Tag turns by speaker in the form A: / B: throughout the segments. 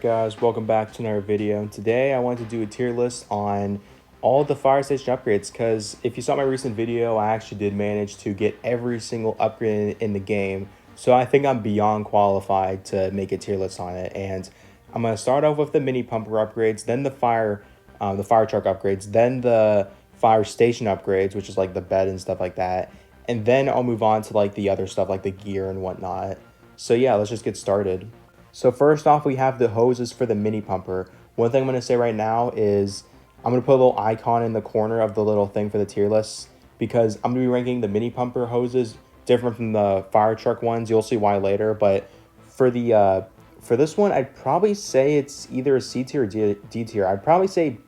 A: Guys, welcome back to another video. Today I wanted to do a tier list on all the fire station upgrades because if you saw my recent video, I actually did manage to get every single upgrade in the game. So I think I'm beyond qualified to make a tier list on it. And I'm going to start off with the mini pumper upgrades, then the fire truck upgrades, then the fire station upgrades, which is like the bed and stuff like that. And then I'll move on to like the other stuff like the gear and whatnot. So yeah, let's just get started. So first off, we have the hoses for the mini pumper. One thing I'm going to say right now is I'm going to put a little icon in the corner of the little thing for the tier list because I'm going to be ranking the mini pumper hoses different from the fire truck ones. You'll see why later, but for the for this one, I'd probably say it's either a C tier or D tier. I'd probably say,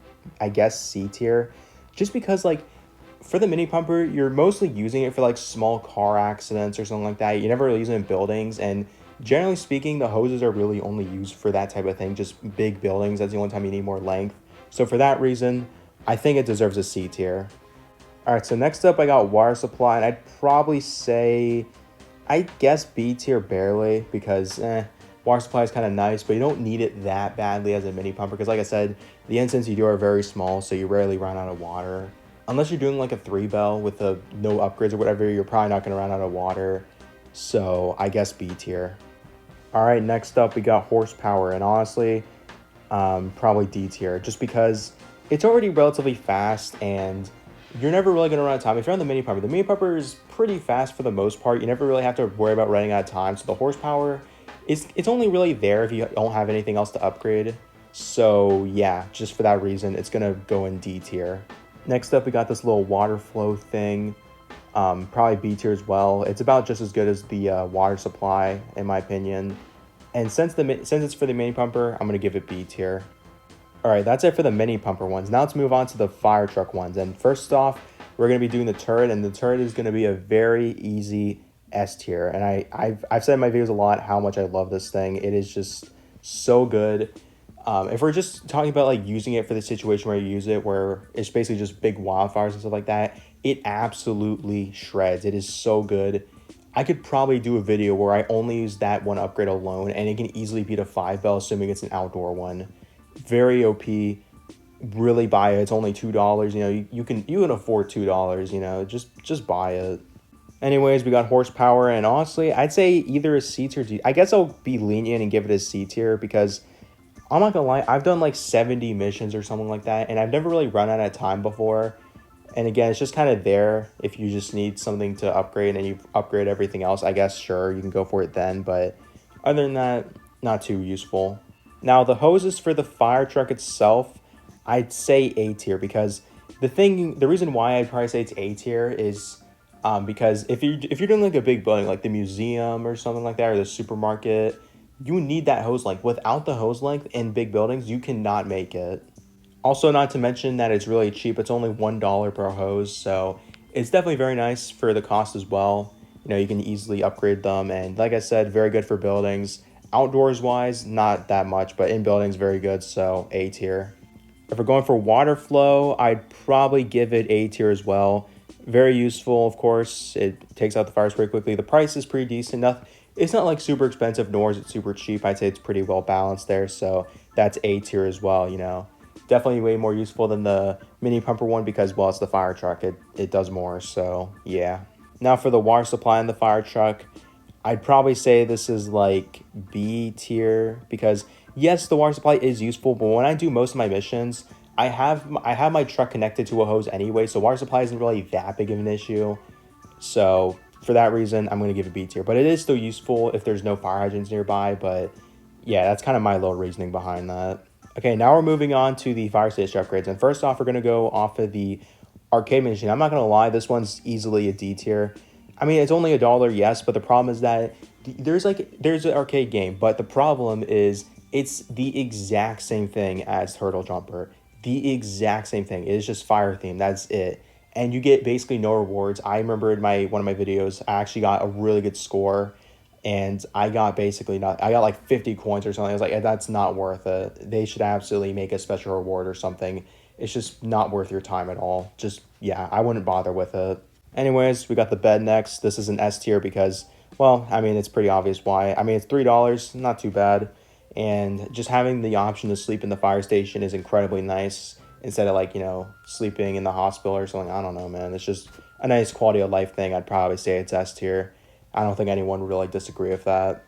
A: I guess, C tier, just because like for the mini pumper, you're mostly using it for like small car accidents or something like that. You never really use it in buildings, and generally speaking, the hoses are really only used for that type of thing, just big buildings. That's the only time you need more length. So for that reason, I think it deserves a C tier. All right, so next up, I got water supply, and I'd probably say, I guess B tier barely, because water supply is kind of nice, but you don't need it that badly as a mini pumper, because like I said, the instants you do are very small, so you rarely run out of water. Unless you're doing like a 3-bell with no upgrades or whatever, you're probably not going to run out of water. So I guess B tier. All right, next up we got horsepower, and honestly, probably D tier, just because it's already relatively fast, and you're never really going to run out of time. If you're on the mini pumper is pretty fast for the most part. You never really have to worry about running out of time. So the horsepower, it's only really there if you don't have anything else to upgrade. So yeah, just for that reason, it's going to go in D tier. Next up, we got this little water flow thing. Probably B tier as well. It's about just as good as the water supply, in my opinion. And since it's for the mini pumper, I'm going to give it B tier. All right, that's it for the mini pumper ones. Now let's move on to the fire truck ones. And first off, we're going to be doing the turret, and the turret is going to be a very easy S tier. And I've said in my videos a lot how much I love this thing. It is just so good. If we're just talking about like using it for the situation where you use it, where it's basically just big wildfires and stuff like that, it absolutely shreds. It is so good. I could probably do a video where I only use that one upgrade alone, and it can easily beat a 5-bell, assuming it's an outdoor one. Very OP. Really buy it. It's only $2. You know, you can afford $2. You know, just buy it. Anyways, we got horsepower, and honestly, I'd say either a C tier or D. I guess I'll be lenient and give it a C tier because I'm not gonna lie, I've done like 70 missions or something like that, and I've never really run out of time before. And again, it's just kind of there if you just need something to upgrade and you upgrade everything else. I guess, sure, you can go for it then, but other than that, not too useful. Now, the hoses for the fire truck itself, I'd say A tier because the reason why I'd probably say it's A tier is because if you're doing like a big building, like the museum or something like that, or the supermarket, you need that hose length. Without the hose length in big buildings, you cannot make it. Also, not to mention that it's really cheap. It's only $1 per hose, so it's definitely very nice for the cost as well. You know, you can easily upgrade them, and like I said, very good for buildings. Outdoors wise, not that much, but in buildings, very good, so A tier. If we're going for water flow, I'd probably give it A tier as well. Very useful, of course. It takes out the fires pretty quickly. The price is pretty decent enough. It's not like super expensive, nor is it super cheap. I'd say it's pretty well balanced there, so that's A tier as well, you know. Definitely way more useful than the mini pumper one because, well, it's the fire truck. It does more, so yeah. Now for the water supply in the fire truck, I'd probably say this is like B tier because, yes, the water supply is useful, but when I do most of my missions, I have my truck connected to a hose anyway, so water supply isn't really that big of an issue. So for that reason, I'm going to give it B tier. But it is still useful if there's no fire hydrants nearby. But yeah, that's kind of my little reasoning behind that. Okay, now we're moving on to the fire station upgrades. And first off, we're going to go off of the arcade machine. I'm not going to lie, this one's easily a D tier. I mean, it's only $1, yes, but the problem is that there's an arcade game. But the problem is it's the exact same thing as Turtle Jumper. The exact same thing. It is just fire themed. That's it. And you get basically no rewards. I remember in one of my videos, I actually got a really good score, and I got basically not. I got like 50 coins or something. I was like, that's not worth it. They should absolutely make a special reward or something. It's just not worth your time at all. Just yeah, I wouldn't bother with it. Anyways, we got the bed next. This is an S tier because, well, I mean, it's pretty obvious why. I mean, it's $3, not too bad. and just having the option to sleep in the fire station is incredibly nice instead of like, you know, sleeping in the hospital or something. I don't know, man. It's just a nice quality of life thing. I'd probably say it's S tier. I don't think anyone would really disagree with that.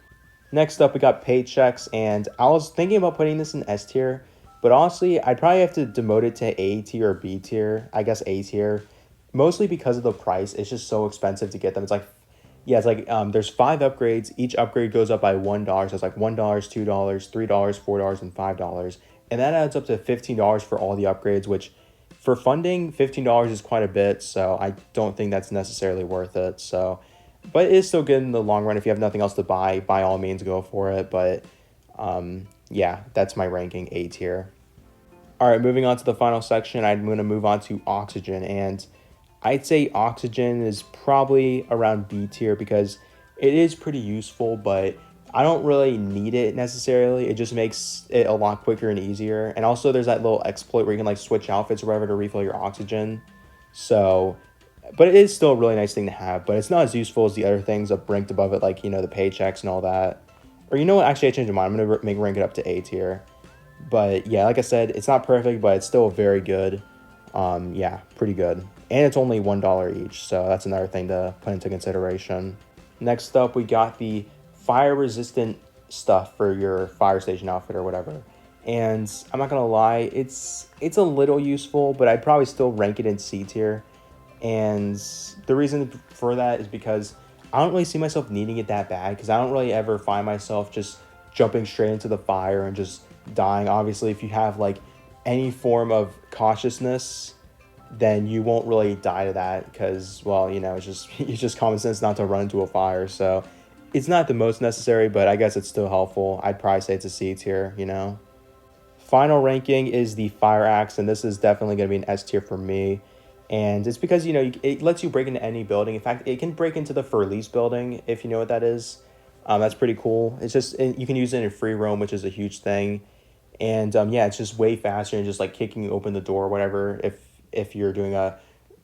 A: Next up, we got paychecks, and I was thinking about putting this in S tier, but honestly, I'd probably have to demote it to A tier or B tier. I guess A tier, mostly because of the price. It's just so expensive to get them. It's like, yeah, it's like there's 5 upgrades. Each upgrade goes up by $1. So it's like $1, $2, $3, $4, and $5, and that adds up to $15 for all the upgrades. Which, for funding, $15 is quite a bit. So I don't think that's necessarily worth it. So, but it is still good in the long run. If you have nothing else to buy, by all means go for it. But yeah, that's my ranking, A tier. All right, moving on to the final section, I'm going to move on to oxygen. And I'd say oxygen is probably around B tier because it is pretty useful, but I don't really need it necessarily. It just makes it a lot quicker and easier. And also there's that little exploit where you can like switch outfits or whatever to refill your oxygen. So, but it is still a really nice thing to have, but it's not as useful as the other things up ranked above it, like, you know, the paychecks and all that. Or you know what, actually I changed my mind. I'm going to rank it up to A tier. But yeah, like I said, it's not perfect, but it's still very good. Yeah, pretty good. And it's only $1 each, so that's another thing to put into consideration. Next up, we got the fire resistant stuff for your fire station outfit or whatever. And I'm not gonna lie, it's a little useful, but I'd probably still rank it in C tier. And the reason for that is because I don't really see myself needing it that bad, because I don't really ever find myself just jumping straight into the fire and just dying. Obviously, if you have like any form of cautiousness, then you won't really die to that, because, well, you know, it's just common sense not to run into a fire. So it's not the most necessary, but I guess it's still helpful. I'd probably say it's a C tier, you know. Final ranking is the fire axe, and this is definitely going to be an S tier for me. And it's because, you know, it lets you break into any building. In fact, it can break into the Furley's building, if you know what that is. That's pretty cool. It's just, you can use it in free roam, which is a huge thing. And yeah, it's just way faster than just like kicking open the door or whatever. If you're doing a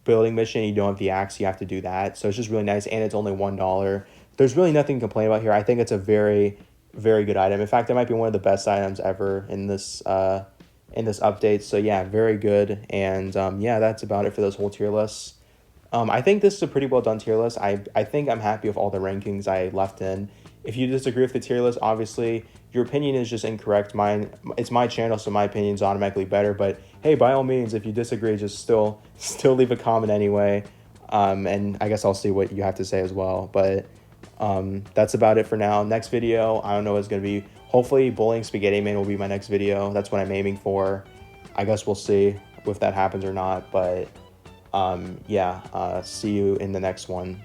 A: building mission and you don't have the axe, you have to do that. So it's just really nice, and it's only $1. There's really nothing to complain about here. I think it's a very, very good item. In fact, it might be one of the best items ever in this update. So yeah, very good. And yeah, that's about it for those whole tier lists. I think this is a pretty well done tier list. I think I'm happy with all the rankings I left in. If you disagree with the tier list, obviously your opinion is just incorrect. It's my channel, so my opinion is automatically better. But hey, by all means, if you disagree, just still leave a comment anyway. And I guess I'll see what you have to say as well. But that's about it for now. Next video, I don't know what it's gonna be. Hopefully, Bullying Spaghetti Man will be my next video. That's what I'm aiming for. I guess we'll see if that happens or not. But yeah, see you in the next one.